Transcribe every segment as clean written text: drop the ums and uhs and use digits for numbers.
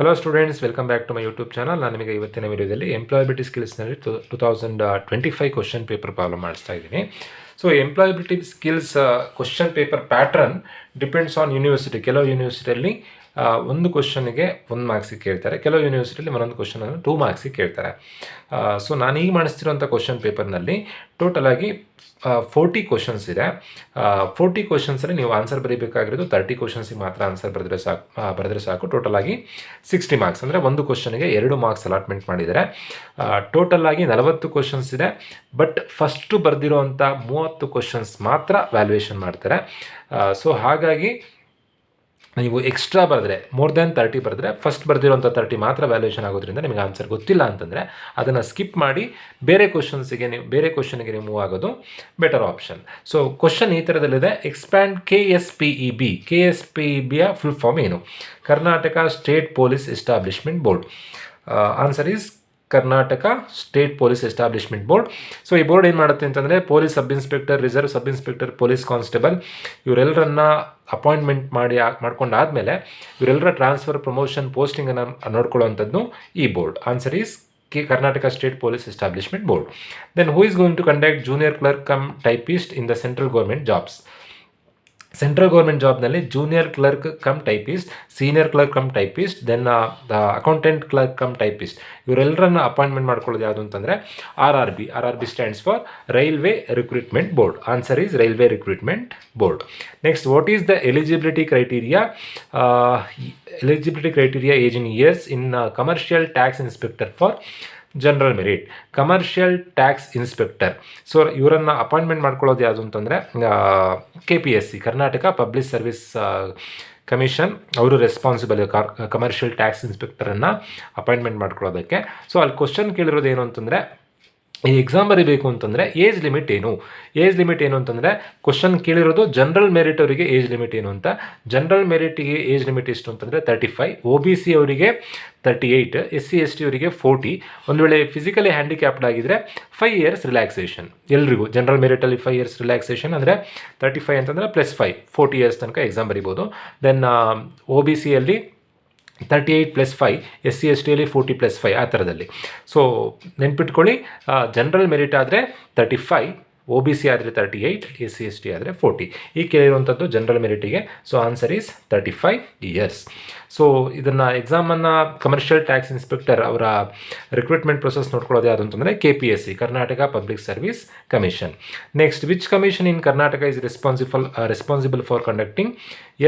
Hello students, welcome back to my YouTube channel. ನಾನು ನಿಮಗೆ ಇವತ್ತಿನ ವಿಡಿಯೋದಲ್ಲಿ ಎಂಪ್ಲಾಯಬಿಲಿಟಿ ಸ್ಕಿಲ್ಸ್ನಲ್ಲಿ 2025 ಕ್ವಶನ್ ಪೇಪರ್ ಪ್ರಾಬ್ಲಮ್ ಮಾಡಿಸ್ತಾ ಇದ್ದೀನಿ. So employability skills question paper pattern depends on university. ಕೆಲವು ಯೂನಿವರ್ಸಿಟಿಯಲ್ಲಿ ಒಂದು ಕ್ವಶನ್ಗೆ 1 ಮಾರ್ಕ್ಸಿಗೆ ಕೇಳ್ತಾರೆ, ಕೆಲವು ಯೂನಿವರ್ಸಿಟಿಯಲ್ಲಿ ಒಂದೊಂದು ಕ್ವಶನನ್ನು 2 ಮಾರ್ಕ್ಸಿಗೆ ಕೇಳ್ತಾರೆ. ಸೊ ನಾನು ಈಗ ಮಾಡಿಸ್ತಿರೋಂಥ ಕ್ವಶನ್ ಪೇಪರ್ನಲ್ಲಿ ಟೋಟಲಾಗಿ 40 ಕ್ವಶನ್ಸ್ ಇದೆ. 40 ಕ್ವಶನ್ಸಲ್ಲಿ ನೀವು ಆನ್ಸರ್ ಬರೀಬೇಕಾಗಿರೋದು 30 ಕ್ವಶನ್ಸಿಗೆ ಮಾತ್ರ ಆನ್ಸರ್ ಬರೆದ್ರೆ ಸಾಕು. ಟೋಟಲಾಗಿ 60 ಮಾರ್ಕ್ಸ್, ಅಂದರೆ ಒಂದು ಕ್ವಶನ್ಗೆ 2 ಮಾರ್ಕ್ಸ್ ಅಲಾಟ್ಮೆಂಟ್ ಮಾಡಿದ್ದಾರೆ. ಟೋಟಲಾಗಿ 40 ಕ್ವಶನ್ಸ್ ಇದೆ. ಬಟ್ ಫಸ್ಟು ಬರೆದಿರೋವಂಥ 30 ಕ್ವಶನ್ಸ್ ಮಾತ್ರ ವ್ಯಾಲ್ಯೂಯೇಷನ್ ಮಾಡ್ತಾರೆ. ಸೊ ಹಾಗಾಗಿ ನೀವು ಎಕ್ಸ್ಟ್ರಾ ಬರೆದ್ರೆ ಮೋರ್ ದ್ಯಾನ್ 30 ಬರೆದ್ರೆ ಫಸ್ಟ್ ಬರೆದಿರೋಂಥ 30 ಮಾತ್ರ ವ್ಯಾಲ್ಯೂಯೇಷನ್ ಆಗೋದ್ರಿಂದ ನಿಮಗೆ ಆನ್ಸರ್ ಗೊತ್ತಿಲ್ಲ ಅಂತಂದರೆ ಅದನ್ನು ಸ್ಕಿಪ್ ಮಾಡಿ ಬೇರೆ ಕ್ವಶನ್ಗೆ ನೀವು ಮೂವ್ ಆಗೋದು ಬೆಟರ್ ಆಪ್ಷನ್. ಸೊ ಕ್ವಶನ್ ಈ ಥರದಲ್ಲಿದೆ. Expand KSPEB. KSPEBಯ ಫುಲ್ ಫಾರ್ಮ್ ಏನು? Karnataka state police establishment board. Answer is Karnataka state police establishment board. So ಈ ಬೋರ್ಡ್ ಏನು ಮಾಡುತ್ತೆ ಅಂತಂದರೆ police sub inspector, reserve sub inspector, police constable ಇವರೆಲ್ಲರನ್ನ ಅಪಾಯಿಂಟ್ಮೆಂಟ್ ಮಾಡ್ಕೊಂಡಾದಮೇಲೆ ಇವರೆಲ್ಲರ ಟ್ರಾನ್ಸ್ಫರ್, ಪ್ರಮೋಷನ್, ಪೋಸ್ಟಿಂಗನ್ನು ನೋಡ್ಕೊಳ್ಳುವಂಥದ್ದು ಈ board. Answer is Karnataka state police establishment board. Then who is going to conduct junior clerk cum typist in the central government jobs? Central government ಜಾಬ್ನಲ್ಲಿ junior clerk cum typist, senior clerk cum typist, then accountant clerk cum typist ಇವರೆಲ್ಲರನ್ನ appointment ಮಾಡ್ಕೊಳ್ಳೋದು ಯಾವುದು ಅಂತಂದರೆ RRB stands for railway recruitment board. Answer is railway recruitment board. Next, what is the eligibility criteria age in years in commercial tax inspector for general merit? Commercial tax inspector. So ಇವರನ್ನು appointment ಮಾಡ್ಕೊಳ್ಳೋದು ಯಾವುದು ಅಂತಂದರೆ KPSC, Karnataka public service commission. ಅವರು responsible commercial tax ಇನ್ಸ್ಪೆಕ್ಟರನ್ನು appointment ಮಾಡ್ಕೊಳ್ಳೋದಕ್ಕೆ. So ಅಲ್ಲಿ question ಕೇಳಿರೋದು ಏನು ಅಂತಂದರೆ, ಈ ಎಕ್ಸಾಮ್ ಬರೀಬೇಕು ಅಂತಂದರೆ ಏಜ್ ಲಿಮಿಟ್ ಏನು ಅಂತಂದರೆ ಕ್ವಶನ್ ಕೇಳಿರೋದು ಜನರಲ್ ಮೆರಿಟ್ ಅವರಿಗೆ ಏಜ್ ಲಿಮಿಟ್ ಏನು ಅಂತ. ಜನರಲ್ ಮೆರಿಟಿಗೆ ಏಜ್ ಲಿಮಿಟ್ ಎಷ್ಟು ಅಂತಂದರೆ 35, OBC ಅವರಿಗೆ 38, SC ST ಅವರಿಗೆ 40. ಒಂದು ವೇಳೆ ಫಿಸಿಕಲಿ ಹ್ಯಾಂಡಿಕ್ಯಾಪ್ಡ್ ಆಗಿದ್ದರೆ 5 years ರಿಲ್ಯಾಕ್ಸೇಷನ್. ಎಲ್ರಿಗೂ ಜನರಲ್ ಮೆರಿಟಲ್ಲಿ 5 years ರಿಲ್ಯಾಕ್ಸೇಷನ್, ಅಂದರೆ 35 ಅಂತಂದರೆ +5 40 years ತನಕ ಎಕ್ಸಾಮ್ ಬರೀಬೋದು. ದೆನ್ OBCಯಲ್ಲಿ 38 + 5, SC STಯಲ್ಲಿ 40 + 5 ಆ ಥರದಲ್ಲಿ. ಸೊ ನೆನ್ಪಿಟ್ಕೊಳ್ಳಿ, ಜನರಲ್ ಮೆರಿಟ್ ಆದರೆ 35, OBC ಆದರೆ 38, SC ST ಆದರೆ 40. ಈ ಕೇಳಿರುವಂಥದ್ದು ಜನರಲ್ ಮೆರಿಟಿಗೆ. So answer is 35 years. So ಇದನ್ನು ಎಕ್ಸಾಮನ್ನು ಕಮರ್ಷಿಯಲ್ ಟ್ಯಾಕ್ಸ್ ಇನ್ಸ್ಪೆಕ್ಟರ್ ಅವರ ರಿಕ್ರೂಟ್ಮೆಂಟ್ ಪ್ರೊಸೆಸ್ ನೋಡ್ಕೊಳ್ಳೋದು ಯಾವುದು ಅಂತಂದರೆ KPSC, Karnataka public service commission. Next, which commission in Karnataka is responsible for conducting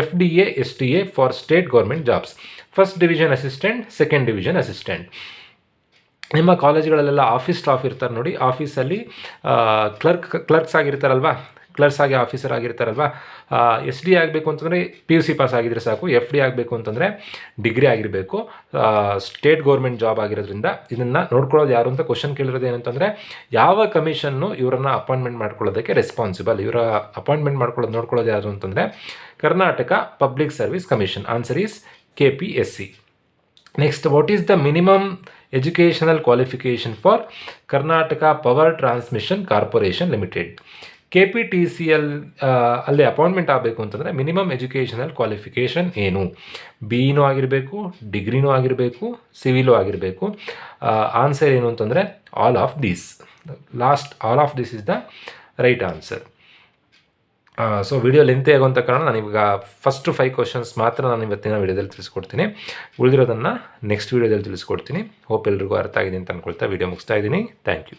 FDA STA for state government jobs? First division assistant, second division assistant. ನಿಮ್ಮ ಕಾಲೇಜ್ಗಳಲ್ಲೆಲ್ಲ office staff ಇರ್ತಾರೆ ನೋಡಿ, ಆಫೀಸಲ್ಲಿ clerks ಆಗಿರ್ತಾರಲ್ವ, ಕ್ಲರ್ಕ್ಸ್ ಆಗಿ ಆಫೀಸರ್ ಆಗಿರ್ತಾರಲ್ವ. SD ಆಗಬೇಕು ಅಂತಂದರೆ PUC ಪಾಸ್ ಆಗಿದ್ರೆ ಸಾಕು. FD ಆಗಬೇಕು ಅಂತಂದರೆ ಡಿಗ್ರಿ ಆಗಿರಬೇಕು. ಸ್ಟೇಟ್ ಗೌರ್ಮೆಂಟ್ ಜಾಬ್ ಆಗಿರೋದ್ರಿಂದ ಇದನ್ನು ನೋಡ್ಕೊಳ್ಳೋದು ಯಾರು ಅಂತ ಕ್ವಶನ್ ಕೇಳಿರೋದು ಏನಂತಂದರೆ ಯಾವ ಕಮಿಷನ್ನು ಇವರನ್ನು ಅಪಾಯಿಂಟ್ಮೆಂಟ್ ಮಾಡ್ಕೊಳ್ಳೋದಕ್ಕೆ ರೆಸ್ಪಾನ್ಸಿಬಲ್? ಇವರ ಅಪಾಯಿಂಟ್ಮೆಂಟ್ ನೋಡ್ಕೊಳ್ಳೋದು ಯಾವುದು ಅಂತಂದರೆ Karnataka public service commission. Answer is KPSC. Next, what is the minimum educational qualification for Karnataka power transmission corporation limited? KPTCL ಅಲ್ಲಿ ಅಪಾಯಿಂಟ್ಮೆಂಟ್ ಆಗಬೇಕು ಅಂತಂದರೆ ಮಿನಿಮಮ್ ಎಜುಕೇಷನಲ್ ಕ್ವಾಲಿಫಿಕೇಷನ್ ಏನು? BEನೂ ಆಗಿರಬೇಕು, ಡಿಗ್ರಿನೂ ಆಗಿರಬೇಕು, ಸಿವಿಲು ಆಗಿರಬೇಕು. ಆನ್ಸರ್ ಏನು ಅಂತಂದರೆ all of this is the right answer. So video lengthy ಆಗುವಂಥ ಕಾರಣ ನಾನೀಗ ಫಸ್ಟ್ 5 ಕ್ವಶನ್ಸ್ ಮಾತ್ರ ನಾನು ಇವತ್ತಿನ ವಿಡಿಯೋದಲ್ಲಿ ತಿಳಿಸ್ಕೊಡ್ತೀನಿ. ಉಳಿದಿರೋದನ್ನು ನೆಕ್ಸ್ಟ್ ವಿಡಿಯೋದಲ್ಲಿ ತಿಳಿಸ್ಕೊಡ್ತೀನಿ. ಹೋಪ್ ಎಲ್ರಿಗೂ ಅರ್ಥ ಆಗಿದೆ ಅಂತ ಅಂದ್ಕೊಳ್ತಾ ವಿಡಿಯೋ ಮುಗಿಸ್ತಾ ಇದ್ದೀನಿ. Thank you.